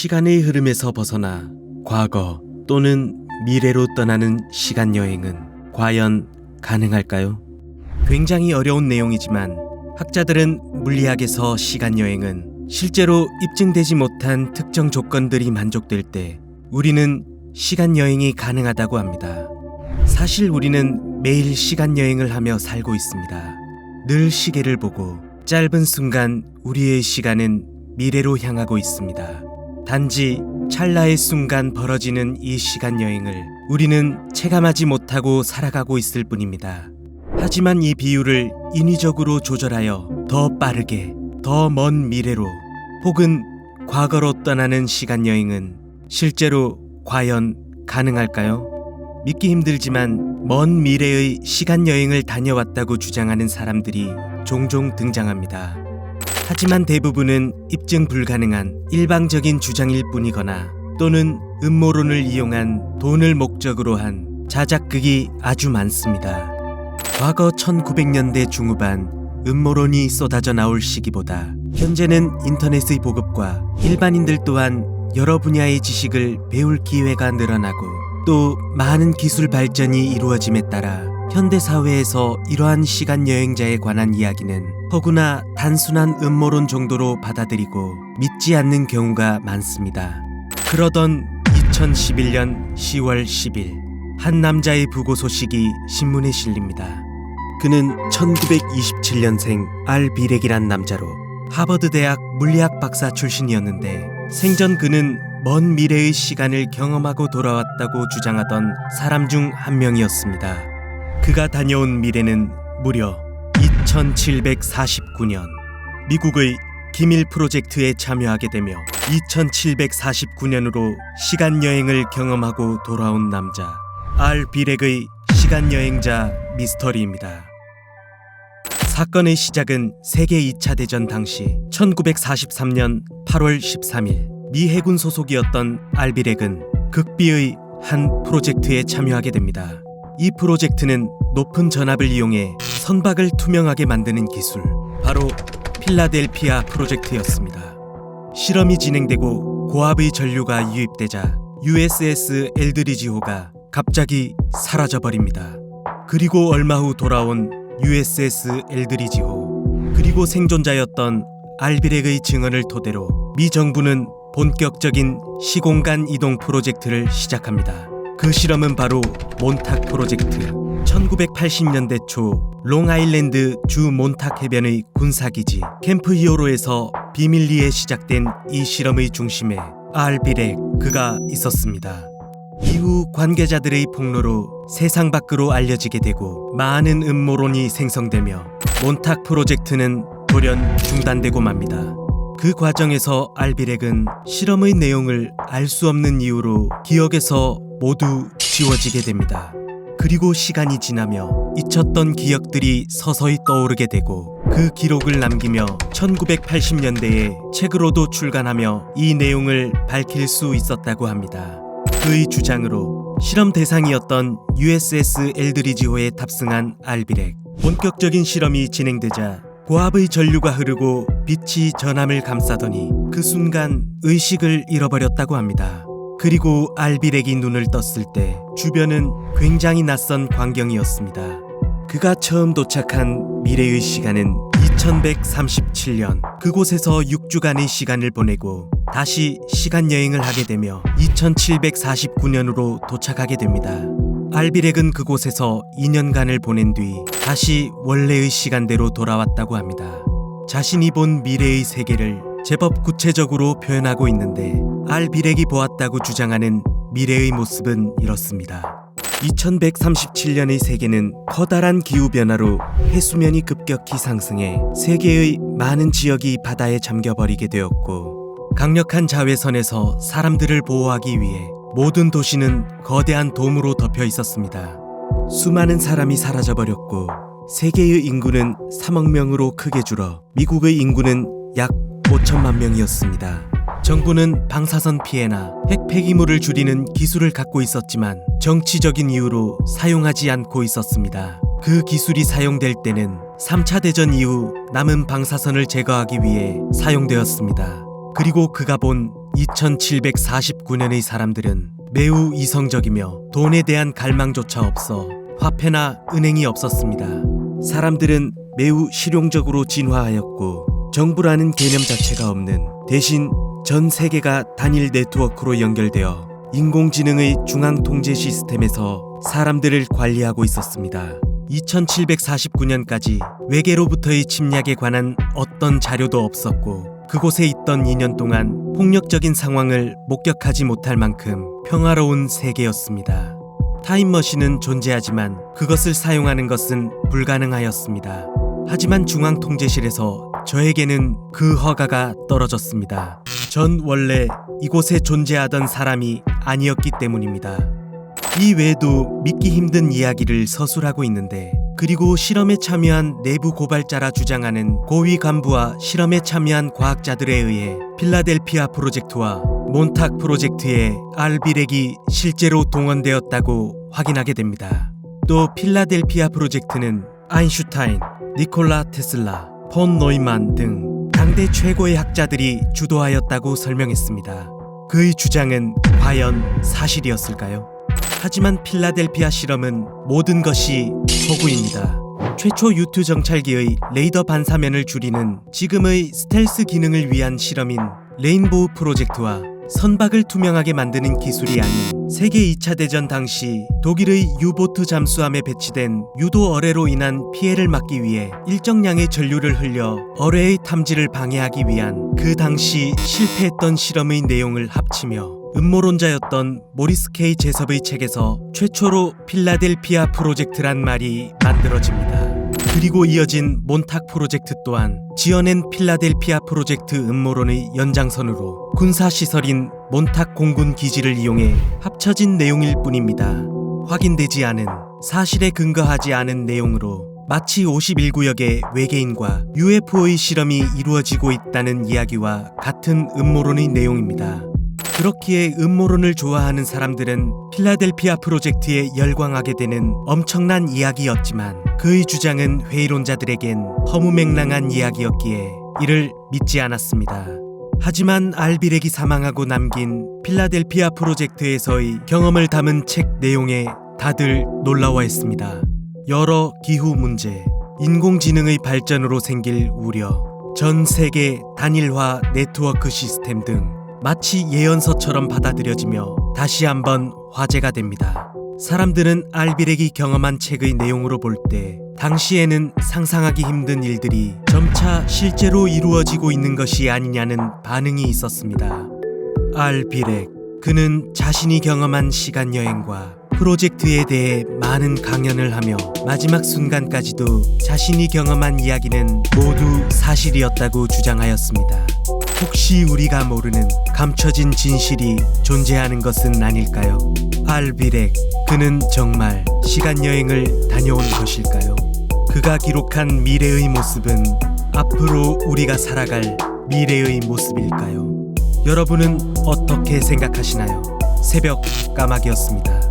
시간의 흐름에서 벗어나 과거 또는 미래로 떠나는 시간 여행은 과연 가능할까요? 굉장히 어려운 내용이지만 학자들은 물리학에서 시간 여행은 실제로 입증되지 못한 특정 조건들이 만족될 때 우리는 시간 여행이 가능하다고 합니다. 사실 우리는 매일 시간 여행을 하며 살고 있습니다. 늘 시계를 보고 짧은 순간 우리의 시간은 미래로 향하고 있습니다. 단지 찰나의 순간 벌어지는 이 시간 여행을 우리는 체감하지 못하고 살아가고 있을 뿐입니다. 하지만 이 비율을 인위적으로 조절하여 더 빠르게, 더 먼 미래로 혹은 과거로 떠나는 시간 여행은 실제로 과연 가능할까요? 믿기 힘들지만 먼 미래의 시간 여행을 다녀왔다고 주장하는 사람들이 종종 등장합니다. 하지만 대부분은 입증 불가능한 일방적인 주장일 뿐이거나 또는 음모론을 이용한 돈을 목적으로 한 자작극이 아주 많습니다. 과거 1900년대 중후반 음모론이 쏟아져 나올 시기보다 현재는 인터넷의 보급과 일반인들 또한 여러 분야의 지식을 배울 기회가 늘어나고 또 많은 기술 발전이 이루어짐에 따라 현대사회에서 이러한 시간 여행자에 관한 이야기는 허구나 단순한 음모론 정도로 받아들이고 믿지 않는 경우가 많습니다. 그러던 2011년 10월 10일 한 남자의 부고 소식이 신문에 실립니다. 그는 1927년생 알 비렉이란 남자로 하버드 대학 물리학 박사 출신이었는데 생전 그는 먼 미래의 시간을 경험하고 돌아왔다고 주장하던 사람 중 한 명이었습니다. 그가 다녀온 미래는 무려 2749년 미국의 기밀 프로젝트에 참여하게 되며 2749년으로 시간 여행을 경험하고 돌아온 남자 알 비렉의 시간 여행자 미스터리입니다. 사건의 시작은 세계 2차 대전 당시 1943년 8월 13일 미 해군 소속이었던 알 비렉은 극비의 한 프로젝트에 참여하게 됩니다. 이 프로젝트는 높은 전압을 이용해 선박을 투명하게 만드는 기술, 바로 필라델피아 프로젝트였습니다. 실험이 진행되고 고압의 전류가 유입되자 USS 엘드리지호가 갑자기 사라져버립니다. 그리고 얼마 후 돌아온 USS 엘드리지호, 그리고 생존자였던 알비렉의 증언을 토대로 미 정부는 본격적인 시공간 이동 프로젝트를 시작합니다. 그 실험은 바로 몬탁 프로젝트. 1980년대 초 롱아일랜드 주 몬탁 해변의 군사기지 캠프 히어로에서 비밀리에 시작된 이 실험의 중심에 알 비렉 그가 있었습니다. 이후 관계자들의 폭로로 세상 밖으로 알려지게 되고 많은 음모론이 생성되며 몬탁 프로젝트는 돌연 중단되고 맙니다. 그 과정에서 알 비렉은 실험의 내용을 알 수 없는 이유로 기억에서 모두 지워지게 됩니다. 그리고 시간이 지나며 잊혔던 기억들이 서서히 떠오르게 되고 그 기록을 남기며 1980년대에 책으로도 출간하며 이 내용을 밝힐 수 있었다고 합니다. 그의 주장으로 실험 대상이었던 USS 엘드리지호에 탑승한 알 비렉. 본격적인 실험이 진행되자 고압의 전류가 흐르고 빛이 전함을 감싸더니 그 순간 의식을 잃어버렸다고 합니다. 그리고 알 비렉이 눈을 떴을 때 주변은 굉장히 낯선 광경이었습니다. 그가 처음 도착한 미래의 시간은 2137년. 그곳에서 6주간의 시간을 보내고 다시 시간 여행을 하게 되며 2749년으로 도착하게 됩니다. 알 비렉은 그곳에서 2년간을 보낸 뒤 다시 원래의 시간대로 돌아왔다고 합니다. 자신이 본 미래의 세계를 제법 구체적으로 표현하고 있는데 알 비렉이 보았다고 주장하는 미래의 모습은 이렇습니다. 2137년의 세계는 커다란 기후변화로 해수면이 급격히 상승해 세계의 많은 지역이 바다에 잠겨버리게 되었고 강력한 자외선에서 사람들을 보호하기 위해 모든 도시는 거대한 돔으로 덮여 있었습니다. 수많은 사람이 사라져버렸고 세계의 인구는 3억 명으로 크게 줄어 미국의 인구는 약 5천만 명이었습니다. 정부는 방사선 피해나 핵 폐기물을 줄이는 기술을 갖고 있었지만 정치적인 이유로 사용하지 않고 있었습니다. 그 기술이 사용될 때는 3차 대전 이후 남은 방사선을 제거하기 위해 사용되었습니다. 그리고 그가 본 2749년의 사람들은 매우 이성적이며 돈에 대한 갈망조차 없어 화폐나 은행이 없었습니다. 사람들은 매우 실용적으로 진화하였고 정부라는 개념 자체가 없는 대신 전 세계가 단일 네트워크로 연결되어 인공지능의 중앙 통제 시스템에서 사람들을 관리하고 있었습니다. 2749년까지 외계로부터의 침략에 관한 어떤 자료도 없었고 그곳에 있던 2년 동안 폭력적인 상황을 목격하지 못할 만큼 평화로운 세계였습니다. 타임머신은 존재하지만 그것을 사용하는 것은 불가능하였습니다. 하지만 중앙통제실에서 저에게는 그 허가가 떨어졌습니다. 전 원래 이곳에 존재하던 사람이 아니었기 때문입니다. 이 외에도 믿기 힘든 이야기를 서술하고 있는데, 그리고 실험에 참여한 내부 고발자라 주장하는 고위 간부와 실험에 참여한 과학자들에 의해 필라델피아 프로젝트와 몬탁 프로젝트에 알비렉이 실제로 동원되었다고 확인하게 됩니다. 또 필라델피아 프로젝트는 아인슈타인, 니콜라 테슬라, 폰 노이만 등 당대 최고의 학자들이 주도하였다고 설명했습니다. 그의 주장은 과연 사실이었을까요? 하지만 필라델피아 실험은 모든 것이 허구입니다. 최초 유투 정찰기의 레이더 반사면을 줄이는 지금의 스텔스 기능을 위한 실험인 레인보우 프로젝트와 선박을 투명하게 만드는 기술이 아닌 세계 2차 대전 당시 독일의 유보트 잠수함에 배치된 유도 어뢰로 인한 피해를 막기 위해 일정량의 전류를 흘려 어뢰의 탐지를 방해하기 위한 그 당시 실패했던 실험의 내용을 합치며 음모론자였던 모리스 K 제섭의 책에서 최초로 필라델피아 프로젝트란 말이 만들어집니다. 그리고 이어진 몬탁 프로젝트 또한 지어낸 필라델피아 프로젝트 음모론의 연장선으로 군사시설인 몬탁 공군 기지를 이용해 합쳐진 내용일 뿐입니다. 확인되지 않은, 사실에 근거하지 않은 내용으로 마치 51구역의 외계인과 UFO의 실험이 이루어지고 있다는 이야기와 같은 음모론의 내용입니다. 그렇기에 음모론을 좋아하는 사람들은 필라델피아 프로젝트에 열광하게 되는 엄청난 이야기였지만 그의 주장은 회의론자들에겐 허무맹랑한 이야기였기에 이를 믿지 않았습니다. 하지만 알비렉이 사망하고 남긴 필라델피아 프로젝트에서의 경험을 담은 책 내용에 다들 놀라워했습니다. 여러 기후 문제, 인공지능의 발전으로 생길 우려, 전 세계 단일화 네트워크 시스템 등 마치 예언서처럼 받아들여지며 다시 한번 화제가 됩니다. 사람들은 알비렉이 경험한 책의 내용으로 볼 때 당시에는 상상하기 힘든 일들이 점차 실제로 이루어지고 있는 것이 아니냐는 반응이 있었습니다. 알비렉, 그는 자신이 경험한 시간여행과 프로젝트에 대해 많은 강연을 하며 마지막 순간까지도 자신이 경험한 이야기는 모두 사실이었다고 주장하였습니다. 혹시 우리가 모르는 감춰진 진실이 존재하는 것은 아닐까요? 알비렉, 그는 정말 시간여행을 다녀온 것일까요? 그가 기록한 미래의 모습은 앞으로 우리가 살아갈 미래의 모습일까요? 여러분은 어떻게 생각하시나요? 새벽 까마귀였습니다.